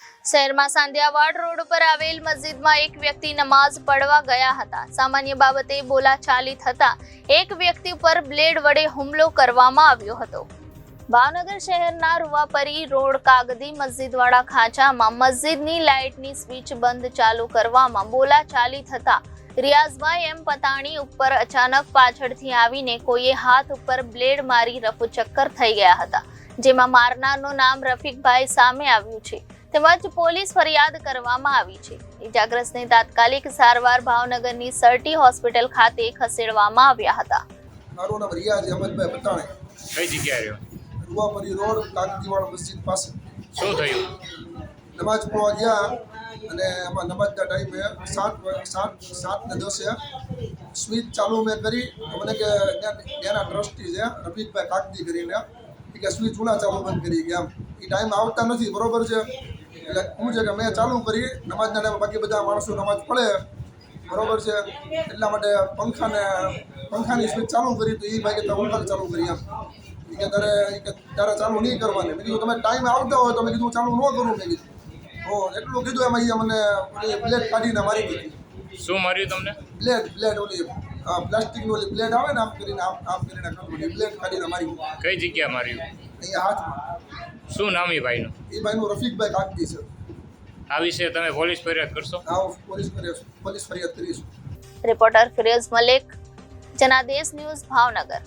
શહેરમાં સાંધિયાવાડ રોડ ઉપર આવેલ મસ્જિદમાં એક વ્યક્તિ નમાઝ પઢવા ગયા હતા. સામાન્ય બાબતે બોલાચાલી થતા એક વ્યક્તિ પર બ્લેડ વડે હુમલો કરવામાં આવ્યો હતો. ભાવનગર શહેરના રૂવાપરી રોડ કાગદી મસ્જિદવાળા ખાંચામાં મસ્જિદની લાઇટની સ્વિચ બંધ ચાલુ કરવામાં બોલાચાલી થતા રિયાઝભાઈ એમ પતાણી ઉપર અચાનક પાછળથી આવીને કોઈએ હાથ ઉપર બ્લેડ મારી રફુચક્કર થઈ ગયા હતા, જેમાં મારનારનું નામ રફીકભાઈ સામે આવ્યું છે તેમજ પોલીસ ફરિયાદ કરવામાં આવી છે. ઇજાગ્રસ્તને તાત્કાલિક સારવાર ભાવનગરની સરટી હોસ્પિટલ ખાતે ખસેડવામાં આવ્યા હતા. મારું નામ રિયાઝ અહેમદભાઈ પટાણે. કઈ જગ્યાએ રહ્યો? રૂવાપરી રોડ કાગદીવાળા મસ્જિદ પાસે. શું થયું? નમાજ પઢવા ગયા અને એમાં નમાજના ટાઈમે 7:10 સ્વિચ ચાલુ મેં કરી. મને કે ત્યાંના ટ્રસ્ટી છે રફીકભાઈ કાગદી કરીને કે સ્વિચ ઉલા ચાલુ બંધ કરી ગયા. એ ટાઈમ આવતા નથી, બરોબર છે. એટલે શું છે કે મેં ચાલુ કરી નમાજના ટાઈમે, બાકી બધા માણસો નમાજ પડે, બરોબર છે. એટલા માટે પંખાની સ્વિચ ચાલુ કરી તો એ ભાઈ કે પંખા ચાલુ કરી એમ કે તારે ચાલુ નહીં કરવાની. મેં કીધું તમે ટાઈમ આવતા હોય તો મેં કીધું ચાલુ ન કરું. મેં કીધું એટલું કીધું એમાં એ મને બ્લેડ કાઢીને મારી દીધી. શું માર્યું તમને? બ્લેડ ઓલી પ્લાસ્ટિકની ઓલી બ્લેડ આવે ને આમ કરીને બ્લેડ કાઢીને મારી. કઈ જગ્યા માર્યું? અહીંયા હાથમાં. શું નામ એ ભાઈનું? એ ભાઈનું રફીકભાઈ કાગદી છે. આ વિશે તમે પોલીસ ફરિયાદ કરશો? પોલીસ ફરિયાદ કરીશું. Reporter Firoz Malik, Janadesh News, Bhavnagar.